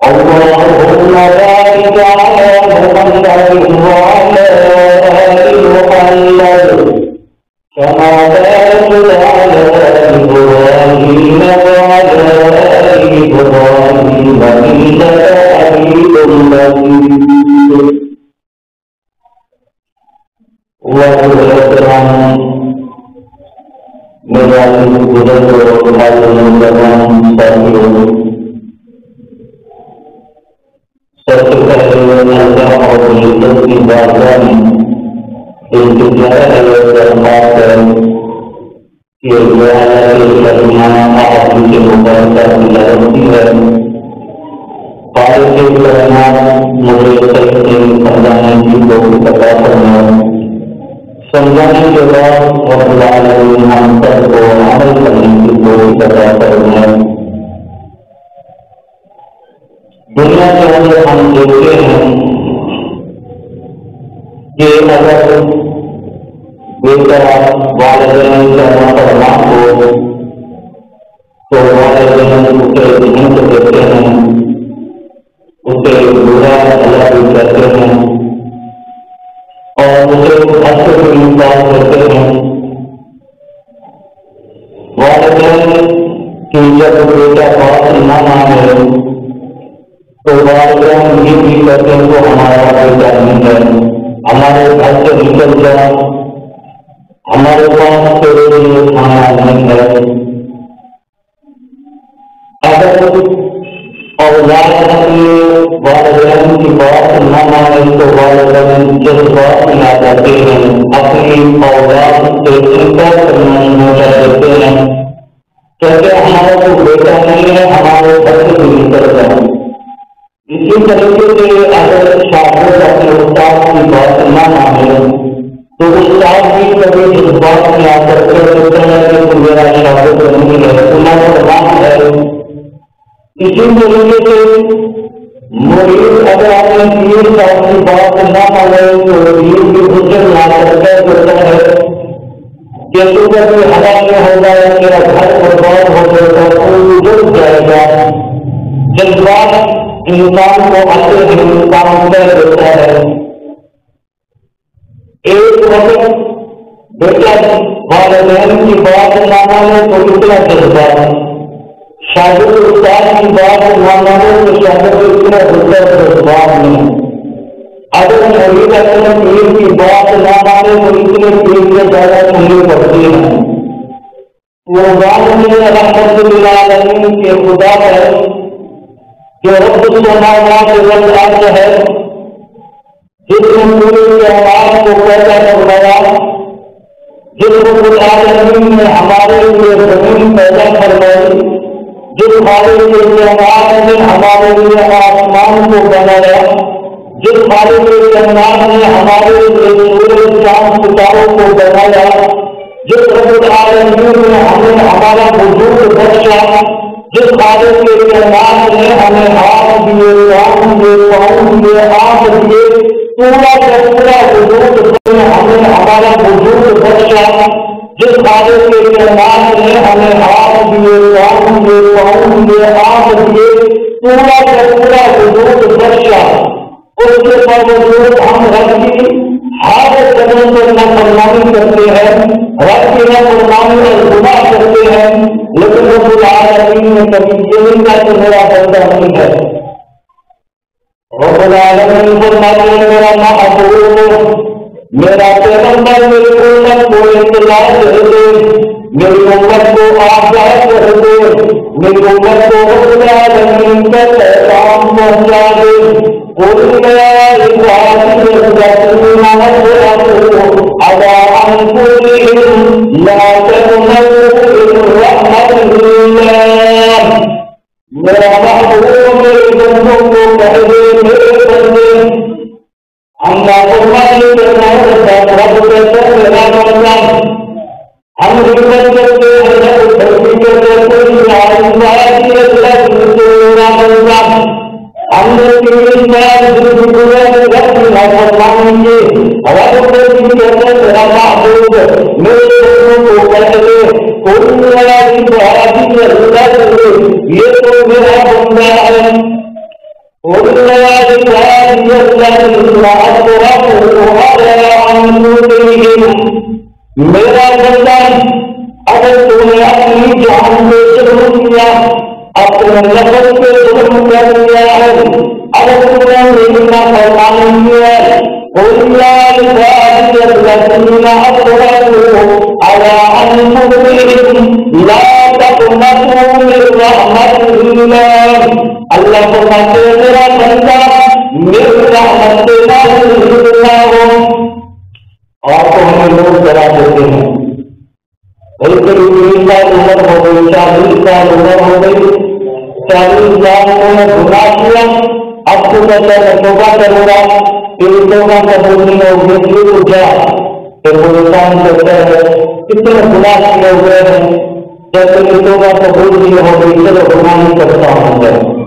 الله وبارك على محمد وعلى آل محمد كما باركت على إبراهيم وعلى آل إبراهيم إنك حميد مجيد. میرا گزر سب سے پہلے اللہ اور عزت کی بارگاہ میں انتظار ہے درخواست ہے کہ اللہ کے کلمات آپ کے مبارکہ تلاوت ہے. قائد کے کلمات مجھے صحیح سے سمجھانے کی توفیق عطا فرمائے. سمجھانے کے بعد رب العالمین ہم سب کو عمل کرنے کی توفیق عطا فرمائے. دنیا کے اندر ہم دیکھتے ہیں کہ اگر بیٹا والدین کا نافرمان ہو تو والدین اسے نہیں تو دیتے ہیں, اسے برا بھلا بھی کہتے ہیں اور اسے حق سے انکار کرتے ہیں. والدین کی جب بیٹا بات نہ مانے تو والدین یہ بھی کہتے ہیں تو ہمارا بیٹا نہیں ہے, ہمارے گھر سے نکل جا, ہمارے پاس تیرے لیے کھانا نہیں ہے. اگر اولاد اپنے والدین کی بات نہ مانے تو والدین جذبات میں آ جاتے ہیں, اپنی اولاد سے انکار کرنا شروع کر دیتے ہیں, کہتے ہمارا تو بیٹا نہیں ہے, ہمارے گھر سے بھی نکل جائے. اسی طریقے سے اگر شاگرد اپنے استاد کی بات نہ مانے تو استاد بھی کبھی جذبات میں آ کر کے سوچتے ہیں کہ تو میرا شاگرد نہیں ہے, تمہارا نام ہے. اسی طریقے سے مرید اگر اپنے پیر صاحب کی بات نہ مانے تو پیر بھی حجت لا کر کے سوچتا ہے کہ تو کبھی ہوا میں ہو جائے, میرا گھر برباد ہو جائے گا, کوئی جڑ جائے گا. جذبات انسان کو اچھے ہندوستان میں دیتا ہے. ایک وقت بیٹا والدین کی بات نہ مانے تو اتنا جذبات, شاگرد استاد کی بات نہ مانے تو شاگرد اتنا جذبات نہیں. اگر مرید اپنے پیر کی بات نہ مانے تو اتنے پیر سے زیادہ سننی پڑتی ہے. وہ بات میں رحمت للعالمین کے خدا ہے جو رب السماوات والارض ہے, جس نے پوری کائنات کو پیدا کروایا, جس رب العالمین نے ہمارے لیے زمین پیدا کروائی, جس خالق کے کائنات نے ہمارے لیے آسمان کو بنایا, جس خالق کے کائنات نے ہمارے لیے سورج چاند ستاروں کو بنایا, جس رب العالمین نے ہمیں ہمارا وجود بخشا, جس خالق کے کائنات نے ہمیں ہاتھ دیے, کان دیے, پاؤں دیے, آنکھ دیے, پورا کا پورا وجود نے ہمیں ہمارا وجود بخشا, جس خالق کے کائنات نے ہمیں ہاتھ دیے, کان دیے, پاؤں دیے, آنکھ دیے, پورا کا پورا وجود بخشا, اس کے باوجود ہم رب کی ہر قدم پر نافرمانی کرتے ہیں, رب کی نافرمانی اور گناہ کرتے ہیں, لیکن رب العالمین نے کبھی یہ نہیں کہا کہ میرا بندہ نہیں ہے. رب العالمین فرماتے ہیں میرا محبوب, میرا پیغمبر میری امت کو اطلاع دے دے, میری امت کو آگاہ کر دے, میری امت کو رب العالمین کا پیغام پہنچا دے. قل يا عبادي الذين أسرفوا على أنفسهم لا تقنطوا من رحمة الله. میرا محبوب میرے بندوں کو کہہ دے, میرے بندے ہم نافرمانی کرنا ہے, رب کہتا ہے میرا بندہ, ہم حکمت کرتے ہیں, دھرتی کرتے ہیں, میرا بندہ, ہم نے تین بار نافرمانی کی, رب کو بھی کہتے ہیں میرا محبوب میرے بندوں کو کہہ دے, کوئی میرا عبادی میں رضا کر دے, یہ تو میرا بندہ ہے. قل يا عبادي الذين أسرفوا على أنفسهم میرا بندہ اگر تم نے اپنی جان پہ ظلم کیا اپنے نفس پہ ظلم کر دیا ہے اگر تم نے میری نافرمانی کی ہے قل يا عبادي الذين أسرفوا على أنفسهم لا تقنطوا من رحمة الله اللہ فرماتے ہیں میرا بندہ میری رحمت سے نہ ہو اور تو ہمیں لوگ ڈرا دیتے ہیں بلکہ 20 سال عمر ہو گئی 40 سال عمر ہو گئی 40 سال میں گناہ کیا اب تو کہتا ہے توبہ کروں گا پھر توبہ قبول نہیں ہوگی پھر اٹھ جا پھر وہ انسان کہتا ہے کتنے گناہ کیے ہوئے ہیں جب تک توبہ قبول نہیں ہو گئی چلو گناہ نہیں کرتا ہوں گا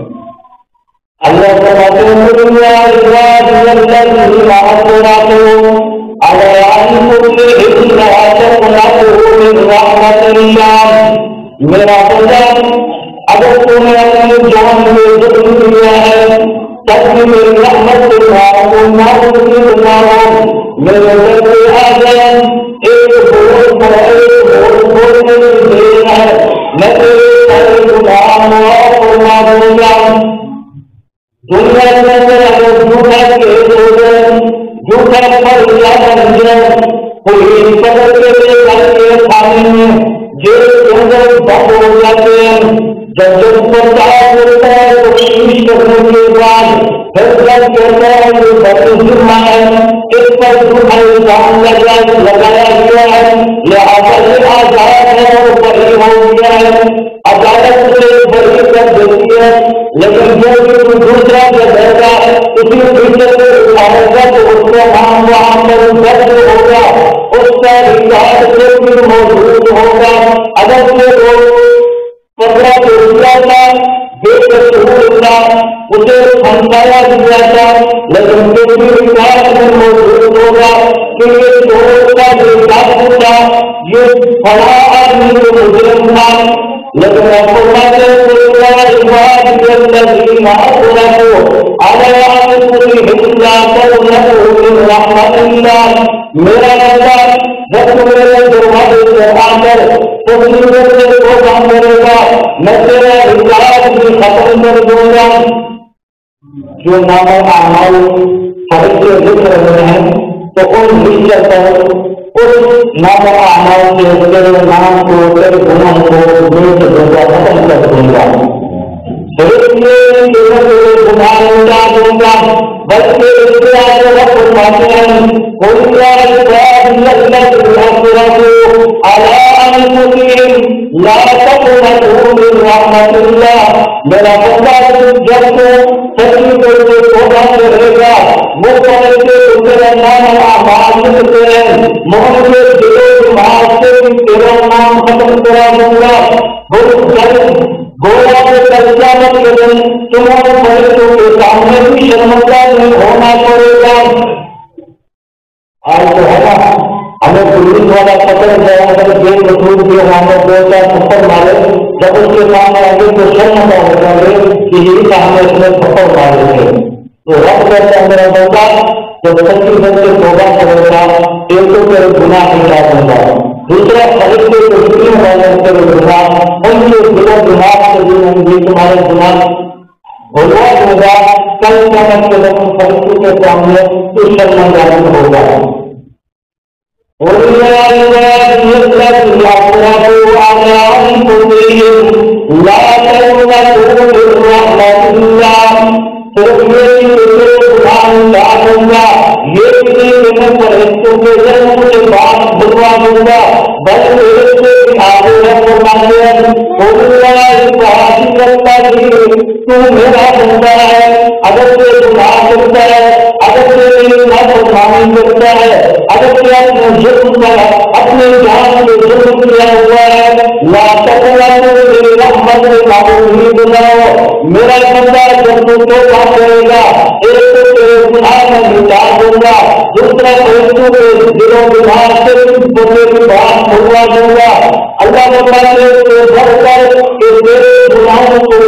اللہ فرماتے ہیں دنیا عباد الذین آسرفوا علی انفسهم لا تقنطوا من رحمت اللہ میرا بندہ اگر تم نے اپنی جان میں ظلم کیا ہے تب بھی میری رحمت سے نہ میرے گھر پہ آ جائے ایک بولنے کی دیر ہے میں تیرے سارے گناہ معاف فرما دوں گا دنیا کے اندر اگر جھوٹا کیس ہو جائے جھوٹا پر بن جائے کوئی قدر کے لیے گھر کے کھانے میں جیل کے اندر بند ہو جاتے ہیں جب پرچار ہوتا ہے تو کوشش کرنے کے بعد فیصلہ کہتا ہے جو بڑی ذمہ ہے اس پر جھوٹا الزام لگایا گیا ہے لہٰذا یہ آزاد ہے اور بری ہو گیا ہے عدالت سے بری کر دیتی ہے لیکن جو بھی دوسرا جگہ گا اسی فیصلے سے اٹھائے گا تو اس کا نام وہاں پر درج ہوگا اس کا ریکارڈ سے بھی موجود ہوگا اگر یہ لوگ 15 کو رکا تھا بے قصور تھا اسے سمجھایا دیا تھا لیکن پھر بھی ریکارڈ میں موجود ہوگا کہ یہ چور کا جو ڈاکو تھا یہ بڑا آدمی کو مجرم تھا لیکن آپ کو باتیں میرا بندہ جب میرے دروازے سے آ کر کو کام کرے گا میں تیرا ریکارڈ بھی ختم کر دوں گا جو نام اعمال فرشتے لکھ رہے ہیں تو ان بھی چلتا ہے اس نام اعمال کے تیرے نام کو تیرے گناہ کو میٹ دوں گا ختم کر دوں گا صرف یہ تیرے گناہ مٹا دوں گا بلکہ اس کے آگے رب فرماتے ہیں قل يا عبادي الذين أسرفوا على أنفسهم لا تقنطوا من رحمة الله میرا بندہ جب تو سچی طور سے توبہ کرے گا مختلف سے تیرا نام اعمال لکھتے ہیں محمد کے دلوں دماغ سے تیرا نام ختم کرا دوں گا گویا کے قیامت کے دن تمہارے فرشتوں کے سامنے بھی شرمندہ نہیں ہونا پڑے گا آج تو ہے نا ہمیں پولیس والا پکڑ گیا اگر جیل وصول کے ہمیں 2-4 تھپڑ مارے جب اس کے سامنے آگے تو شرمندہ ہو جائے کہ یہی کا ہمیں اس میں تھپڑ مارے تھے تو رب کہتا ہے میرا بندہ جب سچی سچے توبہ کرے گا ایک تو تیرے گناہ مٹا دوں گا دوسرا فرشتے کو اتنے والے تیرے گناہ ان کے دلوں دماغ سے بھی تمہارے گناہ بھولوا دوں گا کل قیامت کے دن فرشتوں کے سامنے تو شرمندہ نہیں ہوگا قل يا عبادي الذين أسرفوا على أنفسهم لا تقنطوا من رحمة الله صرف یہ گناہ دوں گا یہ بھی میں فرشتوں کے ذریعے سے بات بھلوا دوں گا بلکہ اس سے آگے رب فرماتے ہیں قل يا عبادي الذين تو میرا بندہ ہے اگر یہ گناہ کرتا ہے اگر یہ نافرمانی کرتا ہے اگر یہ اپنے جسم کا اپنے جان میں ظلم کیا ہوا ہے لا تقنطوا من رحمت اللہ نہیں بناؤ میرا بندہ جب تو توبہ کرے گا ایک تو تیرے گناہ میں مٹا دوں گا دوسرا فرشتوں کے دلوں دماغ سے بندے کی بات بھلوا دوں گا اللہ تعالیٰ نے بڑھ کر کہ تیرے گناہوں کو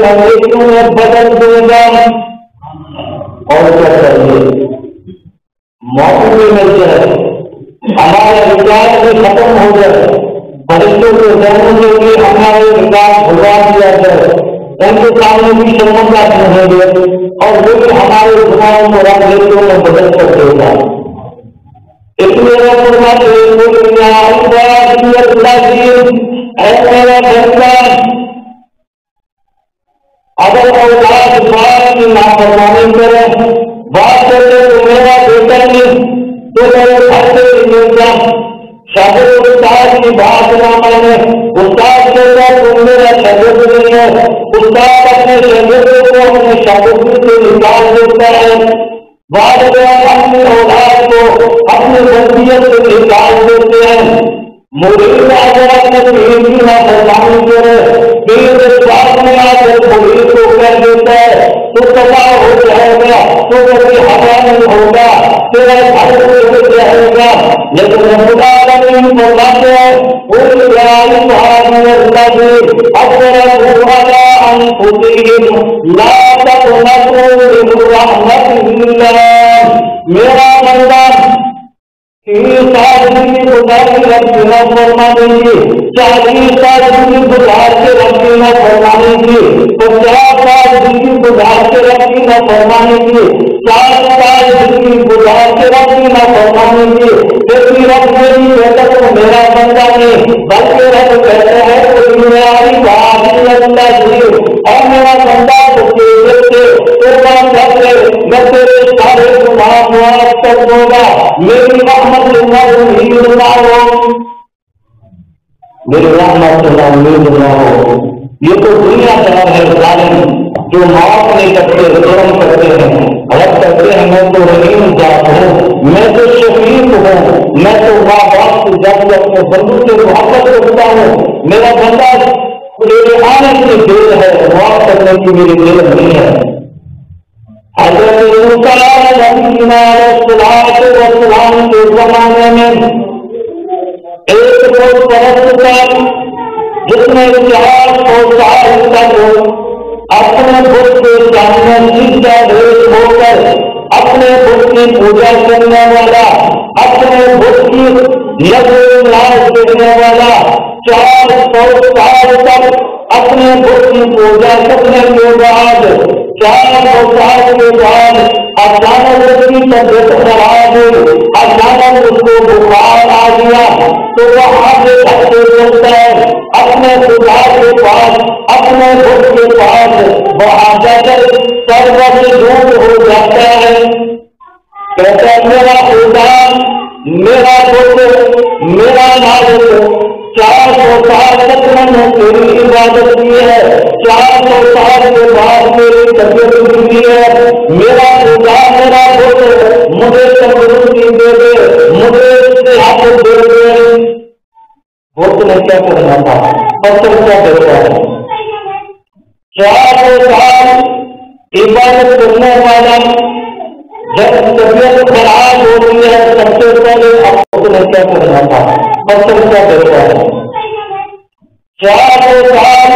میں بدل دوں گا میں بھی شرمندہ نہیں ہوگے اور وہ بھی ہمارے گناہوں کو رنگ لیتوں میں بدل کر دے گا. اس لیے میں فرماتے ہیں اے میرا بندہ اگر اولاد باپ کی نافرمانی کرے بات کرے تو میرا بیٹا نہیں تو میرے گھر سے نکل جا. شاید استاد کی بات نہ مانے استاد کہتا تم میرا شاگرد نہیں ہے. استاد اپنے شاگردوں کو اپنے شاگردی سے نکال دیتا ہے. والدین اپنی اولاد کو اپنی تربیت سے نکال دیتے ہیں. مرید اگر اپنے پیر کی نافرمانی کرے پیر کے پاس میں آ کر مرید کو کہہ دیتا ہے تو تباہ ہو جائے گا تو کبھی ہوا نہیں ہوگا تیرا گھر سے جائے گا. لیکن رب العالمین فرماتے ہیں قل یا عبادی الذین اسرفوا علی انفسہم لا تقنطوا من رحمت اللہ. میرا بندہ 30 سال کی گزاری رکھی نہ فرمانے کی 40 سال کی گزار کے رکھی نہ فرمانے کی 50 سال کی گزار کے رکھی نہ فرمانے کی 60 سال کی گزار کے رکھی نہ فرمانے کی لیکن رب میری بیٹا تو میرا بندہ نہیں بلکہ رب کہتا ہے اور میرا بندہ تو میں تیرے سارے گناہ معاف کر دوں گا. میری رحمت سے نہ امید نہ ہو میری رحمت سے نہ امید نہ ہو. یہ تو دنیا دار ہے ظالم جو معاف نہیں کرتے ظلم کرتے ہیں غلط کرتے ہیں. میں تو رحیم ذات ہوں میں تو شفیق ہوں میں تو ماں باپ سے جب اپنے بندوں سے محبت کرتا ہوں. میرا بندہ میرے آنے کی دل ہے معاف کرنے کی میری دل نہیں ہے. حضرت موسیٰ علیہ السلام کے زمانے میں ایک بت پرست تھا جس نے 400 سال تک اپنے بت کے سامنے سجدہ ریز ہو کر اپنے بت کی پوجا کرنے والا اپنے بت کی نظر نیاز دینے والا 400 سال تک اپنے بت کی پوجا کرنے کے بعد 400 سال کے بعد اچانک اس کی طبیعت خراب ہوئی. اچانک اس کو بخار آ گیا تو وہاں سے دھکے چلتا ہے اپنے خدا کے پاس اپنے بت کے پاس وہاں جا کر سرو سے دور ہو جاتا ہے. کہتا ہے میرا خدا میرا بت میرا مالک 400 سال تک میں نے تیری عبادت کی ہے 400 سال کے بعد میری طبیعت بگڑی ہے. میرا خدا میرا بت مجھے تندرستی دے دے مجھے صحت دے دے. بت نے کیا کرنا تھا پتھر کیا دیتا ہے. 400 سال عبادت کرنے والا جب طبیعت خراب ہوتی ہے سب سے پہلے بت نے کیا کرنا تھا پتھر کیا دیتا ہے. 400 سال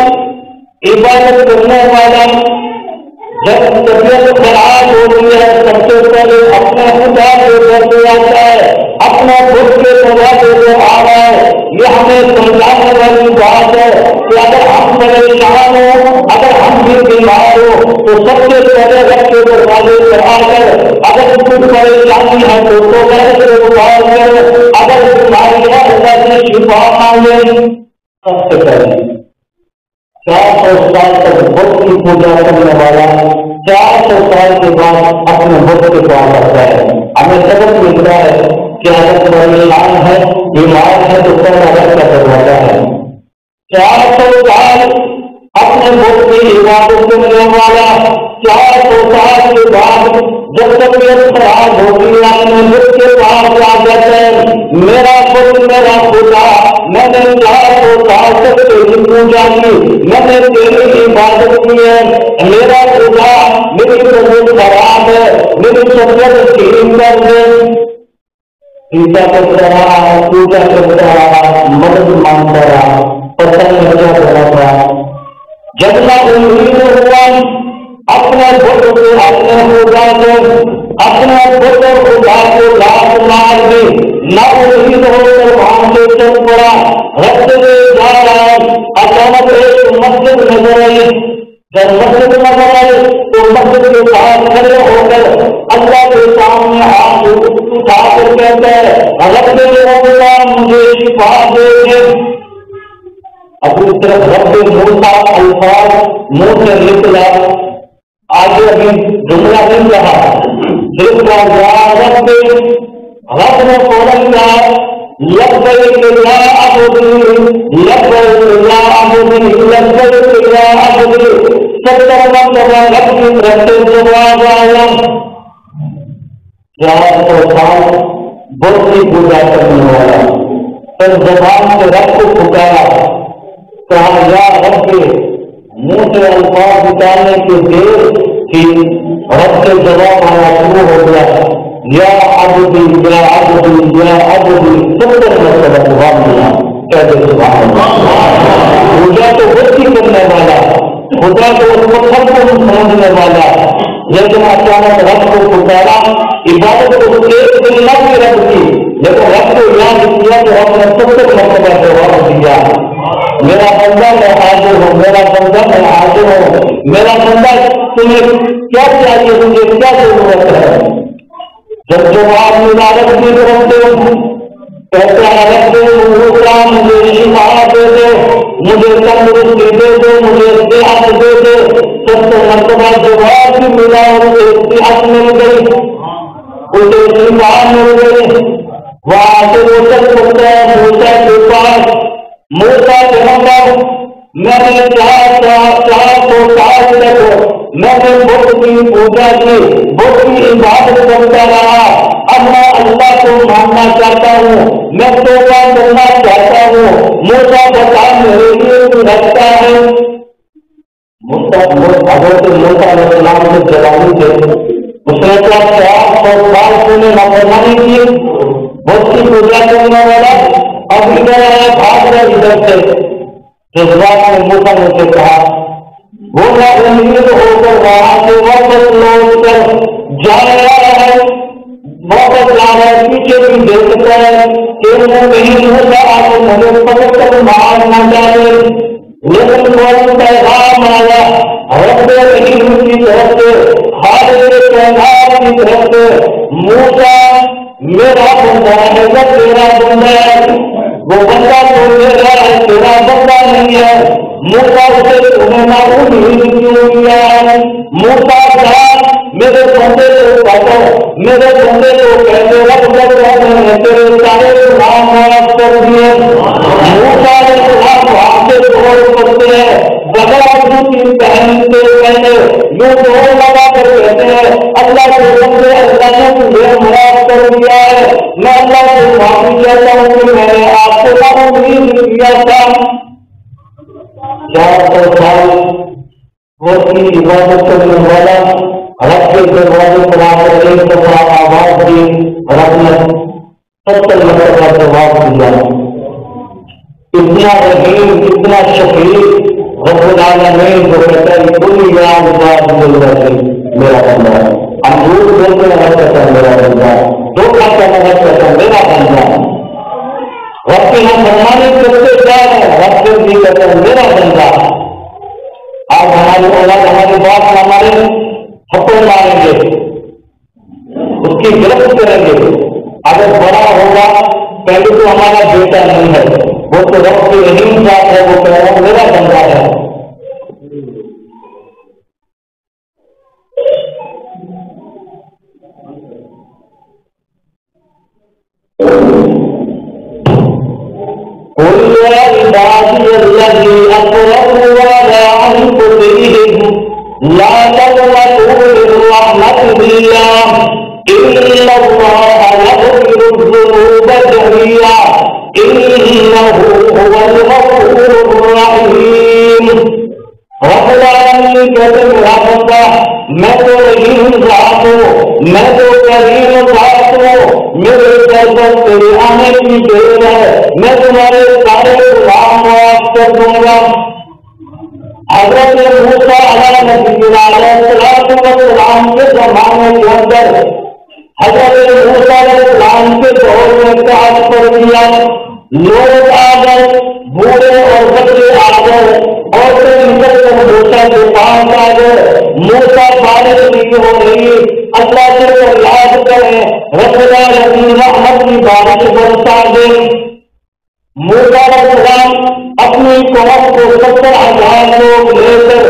عبادت کرنے والا جب طبیعت خراب ہوتی ہے سب سے پہلے اپنے خدا کے گھر سے آتا ہے اپنا بت کے دروازے سے آ رہا ہے. یہ ہمیں سمجھانے والی بات ہے کہ اگر ہم پریشان ہو اگر ہم بھی بیمار ہو تو سب سے پہلے رب کے دروازے پر آ کر اگر کچھ پریشانی ہے تو غیر سے اٹھا کر اگر بیماری ہے اللہ سے شفا مانگے. سب سے پہلے 400 سال تک بت کی پوجا کرنے والا 400 سال کے بعد اپنے بت کے پاس آتا ہے. ہمیں سبق ملتا ہے کہ اگر پریشان ہے بیمار ہے تو پہلا رب کا دروازہ ہے. 400 سال اپنے بت کی عبادت کرنے والا 400 سال کے بعد جب طبیعت خراب ہوتی ہے اپنے بت کے پاس آ جاتا ہے. میرا بت میرا خدا میں نے 400 سال تک تیری پوجا کی میں نے تیری عبادت کی ہے. میرا خدا میری طبیعت خراب ہے میری طبیعت ٹھیک کر دے. پوجا کرتا رہا پوجا کرتا رہا مدد مانگتا رہا پتہ نہیں کیا کرا تھا. جب نہ امید ہوا اپنے بت سے اپنے خدا سے اپنے بت خدا کو لات مار دی نہ امید ہو کر وہاں سے چل پڑا رستے سے جا رہا. اچانک ایک مسجد نظر آئی. جب مسجد نظر آئے تو مسجد کے پاس کھڑے ہو کر اللہ کے سامنے ہاتھ اٹھا کر کہتا ہے رب اللہ مجھے شفا دے دے. اب اس طرف رب موسیٰ الفاظ منہ سے نکلا, آگے ابھی جملہ نہیں رہا, صرف رب نے فوراً کہا لبیک یا عبدی لبیک یا عبدی لبیک یا عبدی. 70 مرتبہ رب کی طرف سے جواب آیا. 400 سال بت کی پوجا کرنے والا پھر زبان سے رب کو پکارا, کہا یا رب, منہ سے الفاظ نکالنے کی دیر کی رب سے جواب آنا شروع ہو گیا یا عبدی یا عبدی یا عبدی. 70 مرتبہ جواب دیا. کہتے سبحان اللہ. پوجا تو بت کی کرنے والا, خدا تو اس کو سب کو سمجھنے والا, لیکن اچانک رب کو پکارا. عبادت کو ایک دن نہ بھی رب کی, لیکن رب کو یاد کیا تو رب نے 70 مرتبہ جواب دیا. میرا بندہ میں حاضر ہوں, میرا بندہ میں حاضر ہوں, میرا بندہ تمہیں کیا چاہیے, تمہیں کیا ضرورت ہے. جب جواب ملا رب کی طرف سے کہتے ہیں رب مجھے شفا دے دے, مجھے تندرستی دے دے, مجھے صحت دے دے. 70 مرتبہ جواب بھی ملا, اسے صحت مل گئی, اسے شفا مل گئی. وہاں سے وہ چل سکتا ہے موسیٰ کے پاس. موسیٰ پیغمبر میں نے 400 سال تک میں نے بت کی پوجا کی, بت کی عبادت کرتا رہا. اب میں اللہ کو ماننا چاہتا ہوں, میں توبہ کرنا چاہتا ہوں. موسیٰ بتا میرے لیے تو رکھتا ہے. حضرت موسیٰ علیہ السلام کے جوانی تھے, اس نے کیا 400 سال سے نافرمانی کی, بت کی پوجا کرنے والا. اب ادھر آیا بھاگ رہا ادھر سے. جذبات میں موسیٰ نے سے کہا, وہ نہ امید ہو کر وہاں سے واپس لوٹ کر جا رہا ہے, واپس جا رہا ہے, پیچھے بھی دیکھتا ہے کہ وہ کہیں موسیٰ آ کے مجھے پکڑ کر مار نہ جائے. لیکن وہ پیغام آیا رب رحیم کی طرف سے, خالق پیغام کی طرف سے, موسیٰ میرا بندہ ہے, وہ تیرا بندہ ہے. وہ بندہ تو میرا ہے, تیرا بندہ نہیں ہے. موسیٰ اسے تمہیں معلوم ہی کیوں کیا ہے. موسیٰ جا میرے بندے کو پکڑ, میرے بندے کو کہتے رب جب نے تیرے سارے گناہ معاف کر دیے. موسیٰ نے گناہ وہاں سے دوڑ کرتے ہیں, بغیر جوتی پہنتے پہنے یوں دوڑ لگا کر کہتے ہیں اللہ کے بندے, اللہ نے تجھے معاف کر دیا ہے. میں اللہ سے معافی چاہتا ہوں کہ میں نے آپ کو امید کیا تھا. 400 سال وہ کی عبادت کرنے والا رب کے دروازے پر آ کر ایک دفعہ آواز دی, رب نے 70 مرتبہ جواب دیا. اتنا رحیم, اتنا شفیق رب العالمین جو کہتا ہے کوئی یاد بات مل رہی میرا بندہ, انگور بولتے ہیں کہتا ہے میرا بندہ, دھوکہ کرنا کہتا ہے میرا بندہ. رب کی ہم فرمانی کرتے جا رہے ہیں, رب سے بھی کہتے ہیں میرا بندہ. آپ ہماری اولاد ہماری بات ہمارے تھپڑ ماریں گے, اس کی گرفت کریں گے. اگر بڑا ہوگا پہلے تو ہمارا بیٹا نہیں ہے, وہ تو رب کی رحیم ذات ہے, وہ کہہ رہا ہے میرا بندہ ہے. عبادی الذی اسرفوا علی انفسہم لا تقنطوا من رحمۃ اللہ ان اللہ یغفر الذنوب جميعا انہ هو الغفور الرحیم. رب العالمین کہتے میرا بندہ میں تو رحیم ذات ہوں, میں تو کریم ذات ہوں, میرے در پر تیرے آنے کی دیر ہے, میں تمہارے سارے گناہ معاف کر دوں گا. حضرت موسیٰ علیہ السلام کے زمانے کے اندر حضرت موسیٰ علیہ السلام کے دور میں قحط پڑ گیا, لوگ آ گئے, بوڑھے اور بچے آ گئے, عورتیں نکل کر موسیٰ کے پاس آ گئے. نہیں ہو رہی، اللہ سے فریاد کریں رب العالمین رحمت کی بارش برسا دے۔ موسیٰ علیہ السلام اپنی قوم کو 70,000 لوگ لے کر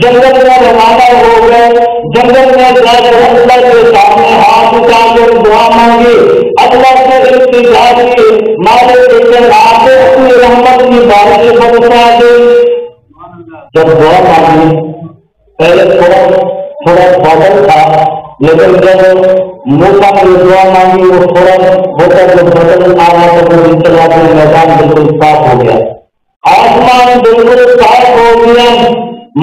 جنگل میں روانہ ہو گئے۔ جنگل میں جا کر اللہ کے سامنے ہاتھ اٹھا کر دعا مانگی، اللہ سے التجا کی، مالک کائنات اپنی رحمت کی بارش برسا دے۔ جب دعا مانگی پہلے تھوڑا بادل تھا، لیکن جب موسیٰ نے دعا مانگی وہ تھوڑا ہوتا جب بدل آ رہا تو وہ چلا کے میدان بالکل صاف ہو گیا، آسمان بالکل صاف ہو گیا۔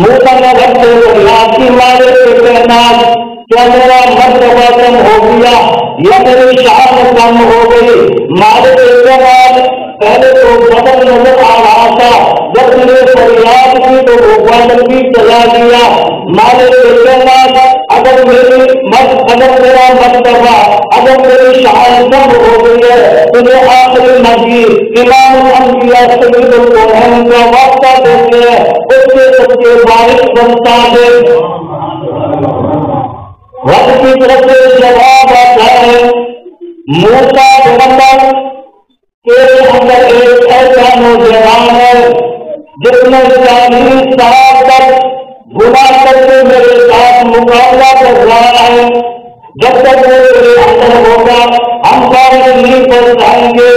موسیٰ نے رب سے فریاد کی، مالک کائنات کیا میرا مرتبہ کم ہو گیا یا میری شان کم ہو گئی؟ مالک کائنات پہلے تو بدل نظر آ رہا تھا، جب نے فریاد کی تو وہ بدل بھی چلا گیا۔ مالک کائنات اگر میرا مرتبہ اگر میری شان کم ہو گئی ہے تجھے آخری نبی امام الانبیاء سید القرآن کا واسطہ دیتے ہیں، اس کے سب کے بارش برسا دے۔ رب کی طرف سے جواب آتا ہے، موسیٰ پیغمبر کے اندر ایک ایسا نوجوان ہے جس نے 40 سال تک گناہ کر کے میرے ساتھ مقابلہ کر رہا ہے، جب تک وہ میرے اندر ہوگا ہم سارے نہیں پڑ جائیں گے۔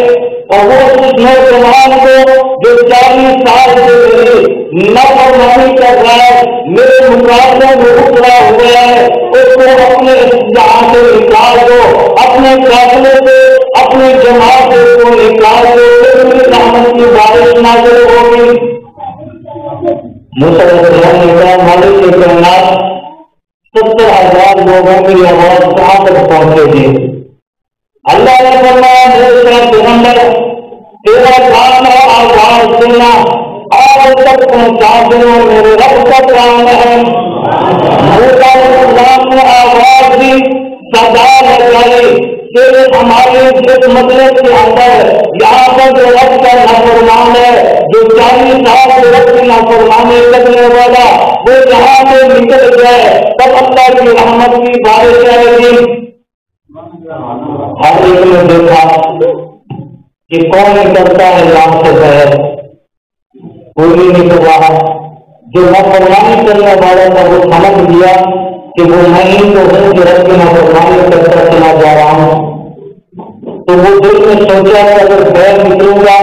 اور وہ اس نوجوان کو جو 40 سال سے میری نافرمانی کر رہا ہے، میرے مقابلے میں اترا ہوا ہے، اس کو اپنے جہاں سے نکال دو، اپنے قافلے سے اپنی جماعت سے کو نکال دو، میری رحمت کی بارش نازل ہوگی۔ موسیٰ علیہ السلام نے کہا، مالک کائنات 70,000 لوگوں کی آواز کہاں تک پہنچے گی؟ اللہ نے فرمایا، میرے پیغمبر تیرا کام ہے آواز سننا، آج تک پہنچا دو، میرے رب کا کام ہے۔ موسیٰ علیہ السلام نے آواز دی، صدا لگائی کہ ہمارے جس مطلب کے اندر یہاں پر جو رب کا نافرمان ہے، جو 40 سال سے رب کی نافرمانی کرنے والا، وہ یہاں سے نکل جائے تب اللہ کی رحمت کی بارش آئے گی۔ ہر ایک نے دیکھا کہ کون نکلتا ہے یہاں سے بہر، کوئی نہیں کر رہا۔ جو نافرمانی کرنے والا تھا وہ سمجھ گیا کہ وہ نہیں تو ہوں کہ رب کی نافرمانی کرتا چلا جا رہا ہوں، تو وہ دل میں سوچا کہ اگر بہر نکلوں گا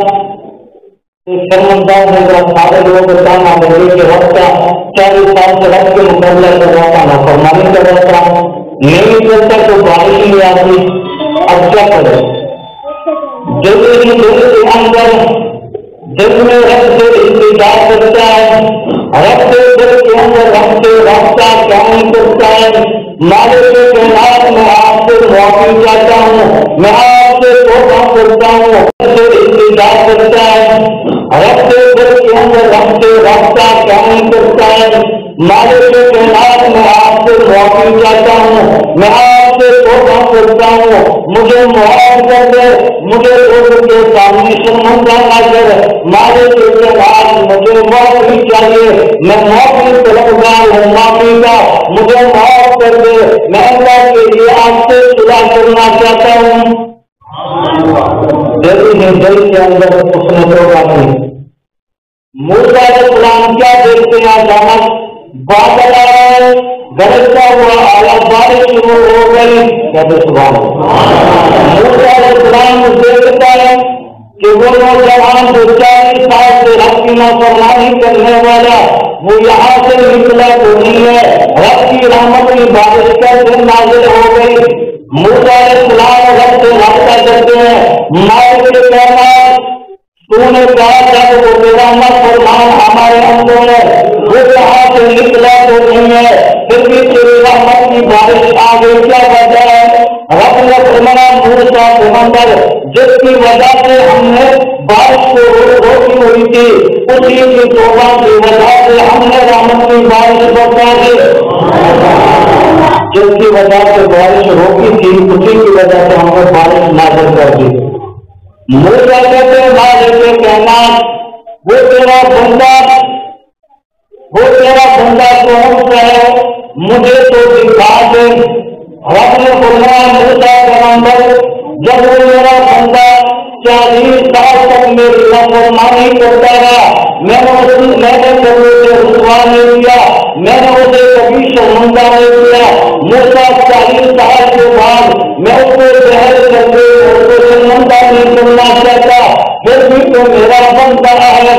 تو شرمندہ ہوگا، سارے لوگ بتانا لگے کہ رب کا 40 سال سے رب کے مقابلہ کر رہا تھا، نافرمانی کر رہا تھا، نہیں نکلتا تو بارش نہیں آتی، اب کیا کرے؟ دل کے اندر دل میں رب سے انتظار کرتا ہے، رب سے دل کے اندر رب سے رابطہ قائم کرتا ہے۔ مالک کائنات میں آپ سے معافی چاہتا ہوں، میں آپ سے توبہ کرتا ہوں، رب سے انتظار کرتا ہے، رب سے دل کے اندر رب سے رابطہ قائم کرتا ہے۔ مالک کائنات میں آپ سے معافی چاہتا ہوں، میں آپ سے توبہ کرتا ہوں، مجھے معاف کر دے، مجھے لوگوں کے سامنے شرمندہ نہ کر۔ مالک کائنات مجھے معافی چاہیے، میں معافی طلبگار ہوں، معافی کا مجھے معاف کر دے، میں اللہ کے لیے آپ سے صلح کرنا چاہتا ہوں۔ دل کے اندر اس نے توبہ کی۔ موسیٰ علیہ السلام کیا دیکھتے ہیں؟ اچانک بادل آئے، گرجتا ہوا آیا، بارش شروع ہو گئی، کہتے سبحان اللہ۔ موسیٰ علیہ السلام دیکھتا ہے کہ وہ نوجوان جو 40 سال سے رب کی نافرمانی کرنے والا، وہ یہاں سے نکلا تو نہیں ہے، رب کی رحمت کی بارش کا دن نازل ہو گئی۔ موسیٰ علیہ السلام رب سے رابطہ کرتے ہیں، مالک کائنات تو نے کہا جب وہ میرا نافرمان ہمارے اندر ہے، وہ یہاں سے نکلا تو نہیں ہے، پھر بھی تیری رحمت کی بارش آگے کیا وجہ ہے؟ رب نے فرمایا، موسیٰ پیغمبر جس کی وجہ سے ہم نے بارش کو روکی ہوئی تھی، اسی کی توبہ کی وجہ سے ہم نے رحمت کی بارش برسا دی۔ جس کی وجہ سے بارش روکی تھی اسی کی وجہ سے ہم نے بارش نازل کر دی۔ موسیٰ کہتے ہیں، مالک کائنات وہ تیرا بندہ کون سا ہے؟ مجھے تو دکھا رب نے فرمایا موسیٰ پیغمبر جب وہ میرا بندہ 40 سال تک میری نافرمانی کرتا رہا، میں نے کبھی اسے رسوا نہیں کیا، میں نے اسے کبھی شرمندہ نہیں کیا۔ موسیٰ 40 سال کے بعد میں اس کو زہر کر کے اس کو شرمندہ نہیں کرنا چاہتا، پھر بھی تو میرا بندہ ہے۔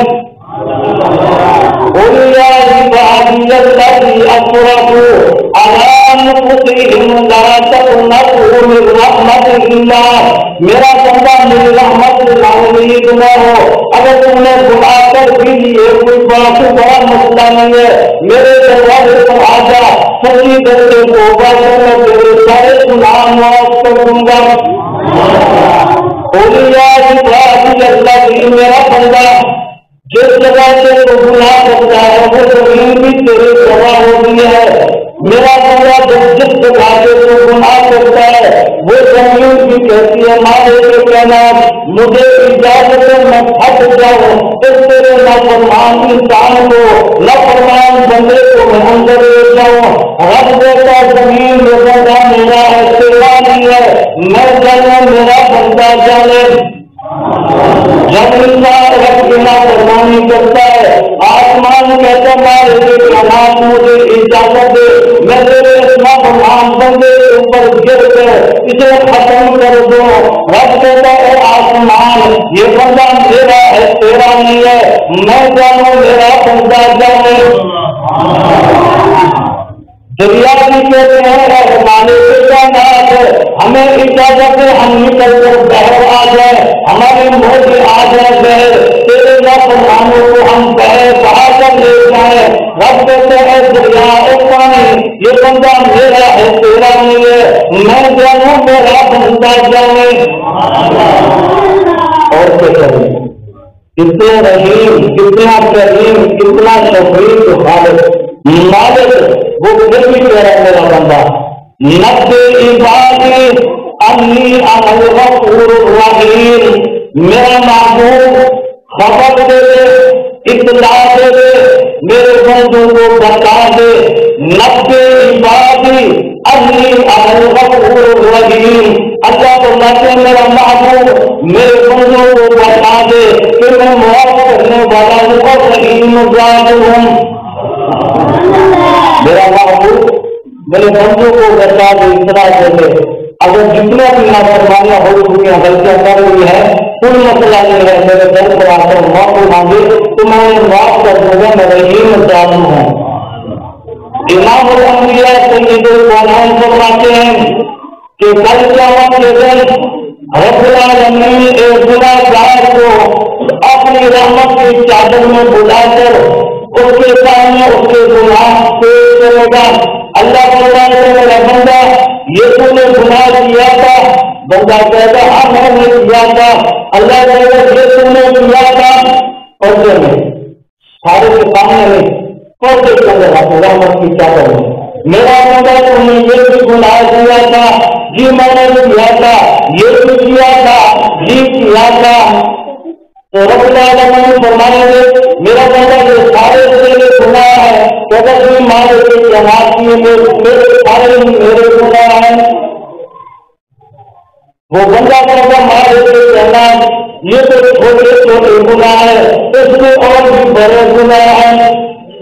میرا بندہ میری رحمت نہ ہو، اگر تم نے گناہ کر بھی لیے کوئی بڑا مسئلہ نہیں ہے، میرے دروازے پر آ جا، سچی دل سے توبہ کر میں تیرے سارے گناہ معاف کر دوں گا۔ میرا بندہ جس جگہ سے تو گناہ کرتا ہے وہ زمین بھی تیرے گواہ ہوتی ہے۔ میرا بندہ جس جگہ سے تو گناہ کرتا ہے وہ زمین بھی کہتی ہے مالے کے کہنا مجھے اجازت ہے میں پھٹ جاؤں، اس تیرے نافرمان انسان کو نافرمان بندے کو میں اندر لے جاؤں۔ رب دیتا زمین میں بندہ میرا ہے تیرا نہیں ہے، میں جانوں میرا بندہ جانے۔ جب انسان رب کی نافرمانی کرتا ہے آسمان کہتا مالے کے کہنا مجھے اجازت دے میں تیرے نافرمان بندے کے اوپر گر کر اسے ختم کر دوں۔ رب کہتا ہے آسمان یہ بندہ میرا ہے تیرا نہیں ہے، میں جانوں میرا بندہ جانے۔ دریا بھی کہتے ہیں مالے کے کائنات ہمیں اجازت ہے ہم نکل کر بہر آ جائے، ہمارے منہ سے آ جائے بہر، تیرے نافرمانوں کو ہم بہر بہا کر لے جائیں۔ رب کہتے ہیں دریا پانی یہ بندہ میرا ہے تیرا نہیں ہے، میں جانوں میرا بندہ جانے۔ اور کہتے ہیں کتنے رحیم کتنا کریم کتنا شفیق خالق مالک، وہ پھر بھی کہہ رہا میرا بندہ نبئ عبادی انی انا الغفور الرحیم، میرا معبود خبر دے دے اطلاع دے دے میرے بندوں کو بتا دے، نبئ عبادی انی انا الغفور الرحیم، اللہ فرماتے ہیں میرا معبود میرے بندوں کو بتا دے کہ میں معاف کرنے والا ہوں اور رحیم ذات ہوں۔ میرا معبود میرے بندوں کو بتا دے اطلاع دے دے، اگر جتنا بھی نافرمانیاں ہو چکی ہیں غلطیاں کر رہی ہے کوئی مسئلہ نہیں ہے، میرے در پر آ کر معاف مانگے تو میں انہیں معاف کر دوں گا، میں رحیم ذات ہوں۔ امام الانبیاء سید الکونین فرماتے ہیں کہ کل قیامت کے دن رب العالمین ایک گنہگار کو اپنی رحمت کی چادر میں بلا کر اس کے سامنے اس کے گناہ پیش کرے گا۔ اللہ فرمائے گا میرا بندہ یہ تو نے گناہ کیا تھا، بندہ کہے گا ہاں میں نے کیا تھا، اللہ کہے گا یہ تم نے کیا تھا، پردے میں سارے کے سامنے میں پردے کے اندر رحمت کی چادر میں میرا بندہ تم نے یہ بھی گناہ کیا تھا، جی میں نے کیا تھا، یہ بھی کیا تھا، جی کیا تھا، تو رب العالمین فرمائیں گے میرا بندہ یہ سارے میرے گناہ ہے، اگر کوئی مالے کے جماعت کیے میرے سارے میرے گناہ ہیں۔ وہ بندہ کہتا مالے کے جماعت یہ تو چھوٹے چھوٹے گناہ ہے، اس میں اور بھی بڑے گناہ ہیں۔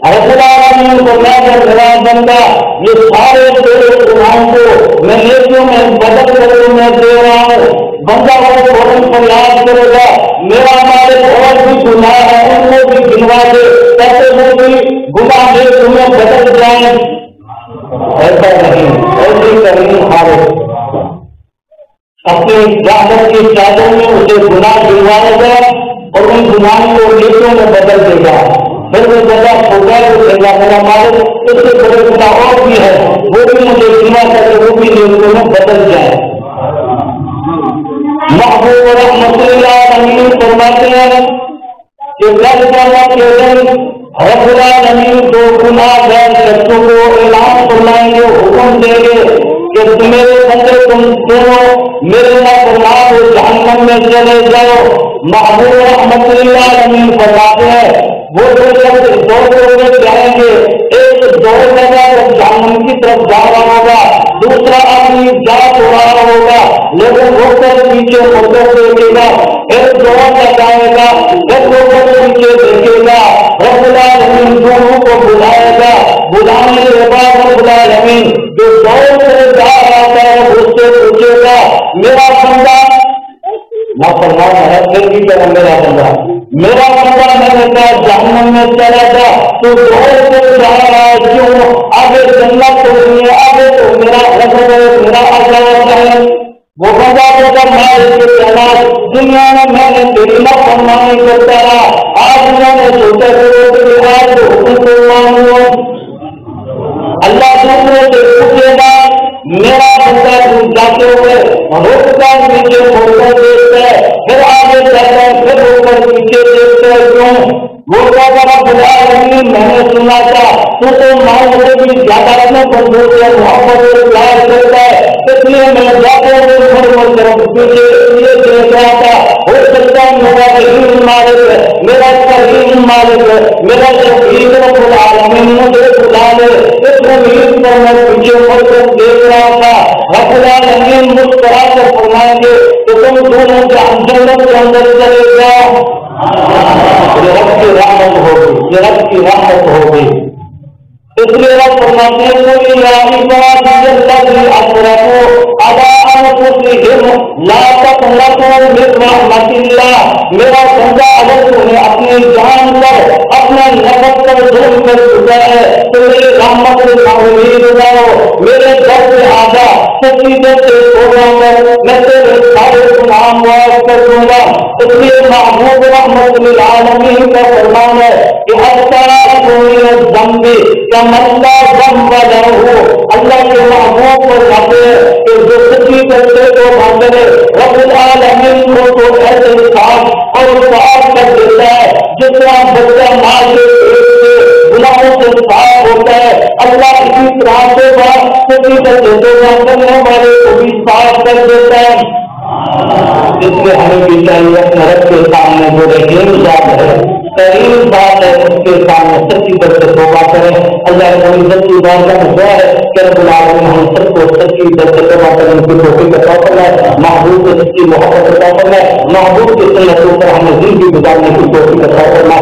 رب العالمین فرمائیں گے میرا بندہ یہ سارے تیرے گناہوں کو میں نیکیوں میں بدل کر میں دے رہا ہوں۔ بندہ وہ فوراً فریاد کرے گا میرا مالک اور بھی گناہ ہے ان کو بھی گنوا دے تاکہ وہ بھی گناہ دے تمہیں بدل جائیں۔ ایسا نہیں، ایسی کریم خالق اپنی رحمت کی چادر میں اسے گناہ گنوائے گا اور ان گناہوں کو نیکیوں میں بدل دے گا، پھر وہ جگہ چھوٹا تو میرا مالک اس سے بڑے گناہ اور بھی ہے وہ بھی مجھے گنوا کر کے وہ بھی نیکیوں میں بدل جائے۔ محبوب رحمت اللہ علیہ فرماتے ہیں کہ کل قیامت کے دن رب العالمین کو گناہ گار شخصوں کو اعلان فرمائیں گے، حکم دیں گے کہ میرے بندے تم دونوں میرے نافرمان ہو جہنم میں چلے جاؤ۔ محبوب رحمت اللہ علیہ فرماتے ہیں وہ دو شخص دو جائیں گے، ایک دو جگہ جہنم کی طرف جا رہا ہوگا، دوسرا آدمی جا تو رہا ہوگا لیکن وہ کر پیچھے مدد دیکھے گا، پھر دوڑ لگائے گا، پھر وہ کر پیچھے دیکھے گا، رب العالمین دونوں کو بلائے گا، بلانے کے بعد رب العالمین جو دوڑ سے جا رہا ہے اس سے پوچھے گا میرا بندہ نہ فرمان ہے پھر بھی کہنا میرا بندہ میں نے کہا جہنم میں چلا جا، تو دوڑ سے جا رہا ہے کیوں؟ آگے جنت تو نہیں ہے، آگے تو میرا عذاب ہے۔ وہ بندہ ہوگا میں اس کے خلاف دنیا میں نے تیری فرمانی کرتا رہا، آج میں نے سوچا کہ آج تو حکم کو مانوں۔ اللہ دوسرے سے پوچھے گا میرا بندہ تم جاتے ہوئے روک کر نیچے مڑ کر دیکھتا ہے، پھر آگے جاتا ہے، پھر روک کر پیچھے دیکھتا ہے، کیوں؟ وہ رب العالمین میں نے سنا تھا تو ماؤں سے بھی زیادہ اپنے بندوں سے محبت سے پیار کرتا ہے، اس لیے میں جاتے ہوئے پیچھے اس لیے دیکھ رہا تھا، ہو سکتا ہے میرا رحیم مالک ہے، میرا کریم مالک ہے، میرا شفیع رب العالمین مجھے بلا لے، اس امید پر میں پیچھے مڑ کر دیکھ رہا تھا۔ رب العالمین مسکرا کر فرمائیں گے کہ تم دونوں جنت کے اندر چلے جاؤ، یہ رب کی رحمت ہوگی، یہ رب کی رحمت ہوگی۔ اس لیے رب فرماتے ہیں کوئی عبادی الذی اسرفوا علی انفسہم لا تقنطوا من رحمت اللہ، میرا بندہ اگر تمہیں اپنی جان پر اپنا نفس پر ظلم کر چکا ہے تو میری رحمت سے امید رہو، میرے در سے آجا، سچیدت سے توبہ کر، میں تیرے سارے گناہ معاف کر دوں گا۔ اس لیے محبوب رحمت للعالمین کا فرمان ہے کہ اللہ کے محبوب پر جاتے ہیں کہ جو سچی کرتے کو مانگے رب العالمین کو تو ایسے صاف اور صاف کر دیتا ہے جس طرح بچہ ماں کے پیٹ سے گناہوں سے صاف ہوتا ہے، اللہ اسی طرح سے سچی کرتے کو مانگنے والے کو بھی صاف کر دیتا ہے۔ اس لیے ہمیں بھی چاہیے اپنے رب کے سامنے جو رحیم ذات ہے، کریم ذات ہے، اس کے سامنے سچی در سے توبہ کریں۔ اللہ کی سچی بات کا دعا ہے کہ رب العالمین ہم سب کو سچی در سے توبہ کرنے کی توفیق عطا فرمائے، محبوب سے سچی محبت عطا فرمائے، محبوب کی سنتوں پر ہمیں زندگی گزارنے کی توفیق عطا فرمائے۔